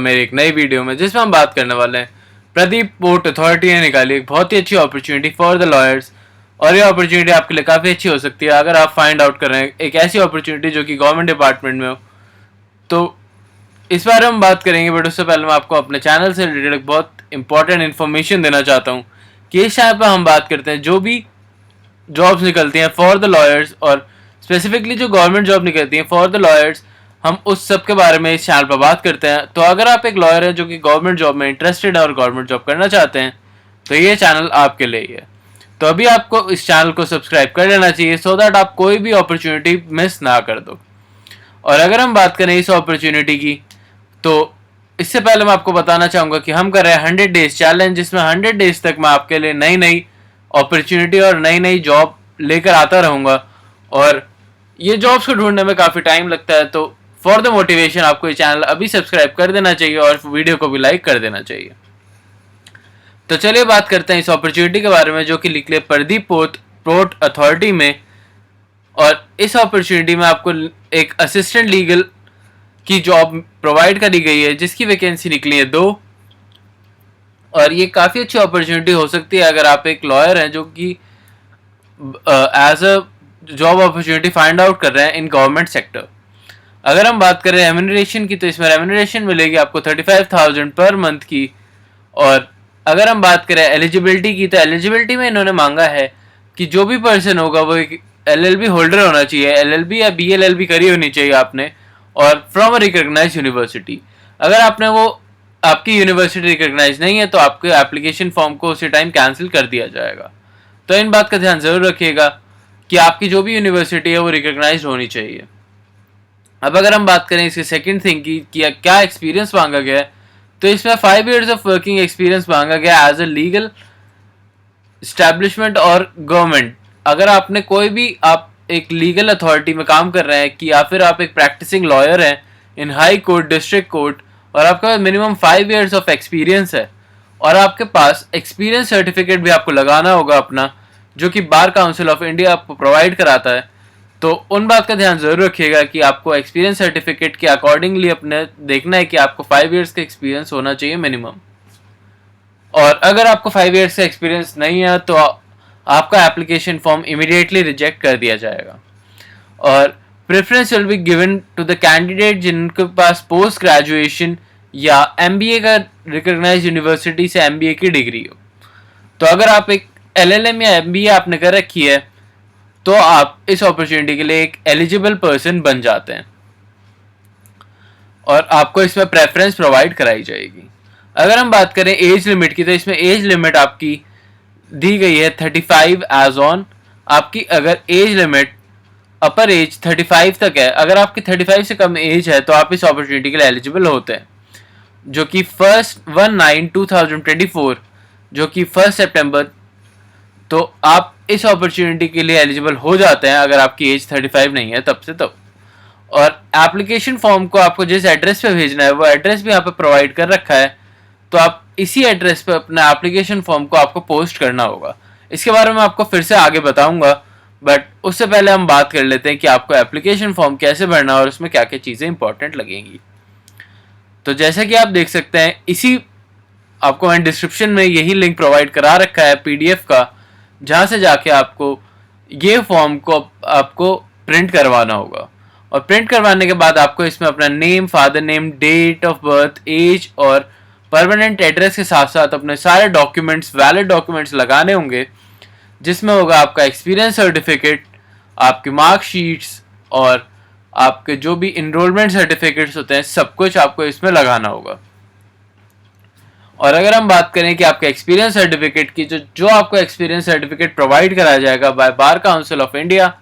मेरी एक नई वीडियो में जिसमें हम बात करने वाले हैं प्रदीप पोर्ट अथॉरिटी ने निकाली एक बहुत ही अच्छी अपॉर्चुनिटी फॉर द लॉयर्स। और ये अपॉर्चुनिटी आपके लिए काफ़ी अच्छी हो सकती है अगर आप फाइंड आउट कर रहे हैं एक ऐसी अपॉर्चुनिटी जो कि गवर्नमेंट डिपार्टमेंट में हो। तो इस बारे में हम बात करेंगे, बट उससे पहले मैं आपको अपने चैनल से रिलेटेड एक बहुत इंपॉर्टेंट इन्फॉर्मेशन देना चाहता हूँ कि इस चैनल पर हम बात करते हैं जो भी जॉब्स निकलती हैं फॉर द लॉयर्स, और स्पेसिफिकली जो गवर्नमेंट जॉब निकलती हैं फॉर द लॉयर्स, हम उस सब के बारे में इस चैनल पर बात करते हैं। तो अगर आप एक लॉयर हैं जो कि गवर्नमेंट जॉब में इंटरेस्टेड है और गवर्नमेंट जॉब करना चाहते हैं तो ये चैनल आपके लिए ही है। तो अभी आपको इस चैनल को सब्सक्राइब कर लेना चाहिए सो दैट आप कोई भी अपॉर्चुनिटी मिस ना कर दो। और अगर हम बात करें इस अपॉर्चुनिटी की, तो इससे पहले मैं आपको बताना चाहूँगा कि हम कर रहे हैं 100 डेज चैलेंज, जिसमें 100 डेज तक मैं आपके लिए नई नई अपॉर्चुनिटी और नई नई जॉब लेकर आता रहूँगा। और ये जॉब्स को ढूंढने में काफ़ी टाइम लगता है, तो फॉर द मोटिवेशन आपको ये चैनल अभी सब्सक्राइब कर देना चाहिए और वीडियो को भी लाइक कर देना चाहिए। तो चलिए बात करते हैं इस अपॉर्चुनिटी के बारे में जो कि निकले प्रदीप पोर्ट अथॉरिटी में। और इस अपॉर्चुनिटी में आपको एक असिस्टेंट लीगल की जॉब प्रोवाइड करी गई है जिसकी वैकेंसी निकली है 2। और ये काफ़ी अच्छी अपॉर्चुनिटी हो सकती है अगर आप एक लॉयर हैं जो कि as a job opportunity find out कर रहे हैं इन गवर्नमेंट सेक्टर। अगर हम बात करें रेम्यूनरेशन की, तो इसमें रेम्यूनरेशन मिलेगी आपको 35,000 पर मंथ की। और अगर हम बात करें एलिजिबिलिटी की, तो एलिजिबिलिटी में इन्होंने मांगा है कि जो भी पर्सन होगा वो एक LLB होल्डर होना चाहिए, LLB या BLLB करी होनी चाहिए आपने, और फ्रॉम अ रिकॉग्नाइज्ड यूनिवर्सिटी। अगर आपने वो आपकी यूनिवर्सिटी रिकॉग्नाइज नहीं है तो आपके एप्लीकेशन फॉर्म को उसी टाइम कैंसिल कर दिया जाएगा। तो इन बात का ध्यान ज़रूर रखिएगा कि आपकी जो भी यूनिवर्सिटी है वो रिकॉग्नाइज होनी चाहिए। अब अगर हम बात करें इसके सेकंड थिंग की क्या एक्सपीरियंस मांगा गया है, तो इसमें 5 years ऑफ वर्किंग एक्सपीरियंस मांगा गया एज अ लीगल इस्टेब्लिशमेंट और गवर्नमेंट। अगर आपने कोई भी आप एक लीगल अथॉरिटी में काम कर रहे हैं कि या फिर आप एक प्रैक्टिसिंग लॉयर हैं इन हाई कोर्ट, डिस्ट्रिक्ट कोर्ट, और आपके पास मिनिमम 5 years ऑफ एक्सपीरियंस है और आपके पास एक्सपीरियंस सर्टिफिकेट भी आपको लगाना होगा अपना, जो कि बार काउंसिल ऑफ इंडिया आपको प्रोवाइड कराता है। तो उन बात का ध्यान जरूर रखिएगा कि आपको एक्सपीरियंस सर्टिफिकेट के अकॉर्डिंगली अपने देखना है कि आपको 5 years का एक्सपीरियंस होना चाहिए मिनिमम। और अगर आपको 5 years का एक्सपीरियंस नहीं है तो आपका एप्लीकेशन फॉर्म इमीडिएटली रिजेक्ट कर दिया जाएगा। और preference will be given to the candidate जिनके पास पोस्ट ग्रेजुएशन या MBA का रिकॉग्नाइज्ड यूनिवर्सिटी से MBA की डिग्री हो। तो अगर आप एक LLM या MBA आपने कर रखी है तो आप इस अपॉर्चुनिटी के लिए एक एलिजिबल पर्सन बन जाते हैं और आपको इसमें प्रेफरेंस प्रोवाइड कराई जाएगी। अगर हम बात करें एज लिमिट की, तो इसमें एज लिमिट आपकी दी गई है 35 एज ऑन। आपकी अगर एज लिमिट अपर एज 35 तक है, अगर आपकी 35 से कम एज है तो आप इस अपॉर्चुनिटी के लिए एलिजिबल होते हैं, जो कि 1/9/2024 जो कि 1 सितंबर, तो आप इस अपॉर्चुनिटी के लिए एलिजिबल हो जाते हैं अगर आपकी एज 35 नहीं है तब से तब। और एप्लीकेशन फॉर्म को आपको जिस एड्रेस पे भेजना है वो एड्रेस भी यहाँ पे प्रोवाइड कर रखा है, तो आप इसी एड्रेस पे अपना एप्लीकेशन फॉर्म को आपको पोस्ट करना होगा। इसके बारे में आपको फिर से आगे बताऊंगा, बट उससे पहले हम बात कर लेते हैं कि आपको एप्लीकेशन फॉर्म कैसे भरना है और उसमें क्या क्या चीज़ें इंपॉर्टेंट लगेंगी। तो जैसा कि आप देख सकते हैं, इसी आपको मैंने डिस्क्रिप्शन में यही लिंक प्रोवाइड करा रखा है PDF का, जहाँ से जाके आपको ये फॉर्म को आपको प्रिंट करवाना होगा। और प्रिंट करवाने के बाद आपको इसमें अपना name, father name, date of birth, age और परमानेंट एड्रेस के साथ साथ अपने सारे डॉक्यूमेंट्स, वैलिड डॉक्यूमेंट्स लगाने होंगे, जिसमें होगा आपका एक्सपीरियंस सर्टिफिकेट, आपकी मार्कशीट्स और आपके जो भी इनरोलमेंट सर्टिफिकेट्स होते हैं, सब कुछ आपको इसमें लगाना होगा। और अगर हम बात करें कि आपके एक्सपीरियंस सर्टिफिकेट की, जो आपको एक्सपीरियंस सर्टिफिकेट प्रोवाइड कराया जाएगा by Bar Council of India,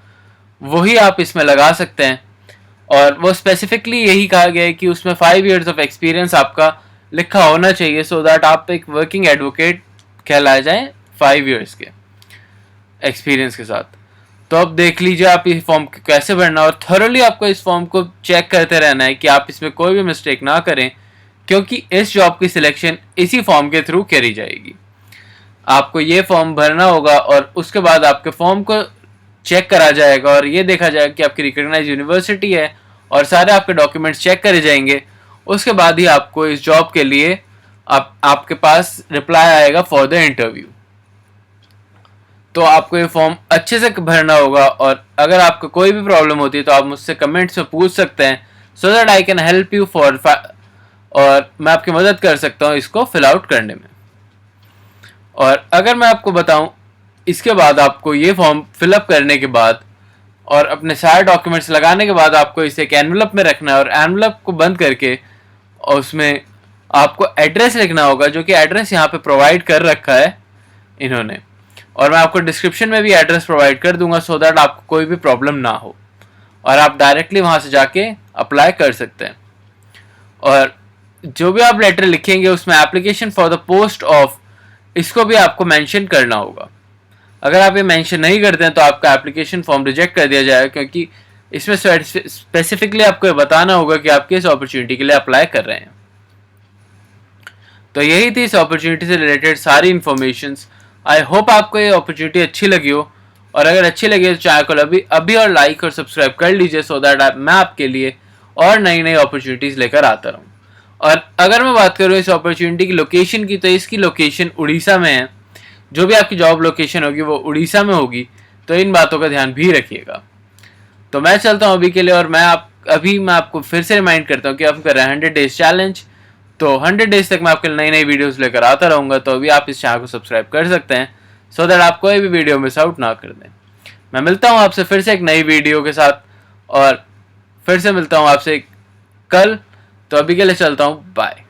वही आप इसमें लगा सकते हैं। और वो स्पेसिफिकली यही कहा गया है कि उसमें 5 years ऑफ एक्सपीरियंस आपका लिखा होना चाहिए सो दैट आप एक वर्किंग एडवोकेट कहलाए जाएं 5 years के एक्सपीरियंस के साथ। तो अब देख लीजिए आप इस फॉर्म कैसे भरना, और थॉरली आपको इस फॉर्म को चेक करते रहना है कि आप इसमें कोई भी मिस्टेक ना करें, क्योंकि इस जॉब की सिलेक्शन इसी फॉर्म के थ्रू करी जाएगी। आपको ये फॉर्म भरना होगा और उसके बाद आपके फॉर्म को चेक करा जाएगा और ये देखा जाएगा कि आपकी रिकॉग्नाइज यूनिवर्सिटी है और सारे आपके डॉक्यूमेंट्स चेक करे जाएंगे। उसके बाद ही आपको इस जॉब के लिए आपके पास रिप्लाई आएगा फॉर द इंटरव्यू। तो आपको ये फॉर्म अच्छे से भरना होगा, और अगर आपको कोई भी प्रॉब्लम होती है तो आप मुझसे कमेंट्स में पूछ सकते हैं, so that I can help you for, और मैं आपकी मदद कर सकता हूँ इसको फिल आउट करने में। और अगर मैं आपको बताऊं, इसके बाद आपको ये फॉर्म फिलअप करने के बाद और अपने सारे डॉक्यूमेंट्स लगाने के बाद आपको इसे एक एनवलप में रखना है, और एनवलप को बंद करके और उसमें आपको एड्रेस लिखना होगा, जो कि एड्रेस यहाँ पे प्रोवाइड कर रखा है इन्होंने, और मैं आपको डिस्क्रिप्शन में भी एड्रेस प्रोवाइड कर दूंगा, सो दैट आपको कोई भी प्रॉब्लम ना हो और आप डायरेक्टली वहाँ से जाके अप्लाई कर सकते हैं। और जो भी आप लेटर लिखेंगे उसमें application for the post of, इसको भी आपको मेंशन करना होगा। अगर आप ये मेंशन नहीं करते हैं तो आपका एप्लीकेशन फॉर्म रिजेक्ट कर दिया जाएगा, क्योंकि इसमें स्पेसिफिकली आपको ये बताना होगा कि आप किस अपॉर्चुनिटी के लिए अप्लाई कर रहे हैं। तो यही थी इस अपॉर्चुनिटी से रिलेटेड सारी इन्फॉर्मेशंस। आई होप आपको ये अपॉर्चुनिटी अच्छी लगी हो, और अगर अच्छी लगी तो चैनल को अभी और लाइक और सब्सक्राइब कर लीजिए, सो दैट मैं आपके लिए और नई नई अपॉर्चुनिटीज़ लेकर आता रहूँ। और अगर मैं बात करूँ इस अपॉर्चुनिटी की लोकेशन की, तो इसकी लोकेशन उड़ीसा में है। जो भी आपकी जॉब लोकेशन होगी वो उड़ीसा में होगी, तो इन बातों का ध्यान भी रखिएगा। तो मैं चलता हूँ अभी के लिए, और मैं आपको फिर से रिमाइंड करता हूँ कि हम कर रहे हैं 100 डेज चैलेंज। तो 100 डेज तक मैं आपके नई नई वीडियोस लेकर आता रहूँगा, तो अभी आप इस चैनल को सब्सक्राइब कर सकते हैं, सो दैट आप कोई भी वीडियो मिस आउट ना कर दें। मैं मिलता हूँ आपसे फिर से एक नई वीडियो के साथ, और फिर से मिलता हूँ आपसे कल। तो अभी के लिए चलता हूँ, बाय।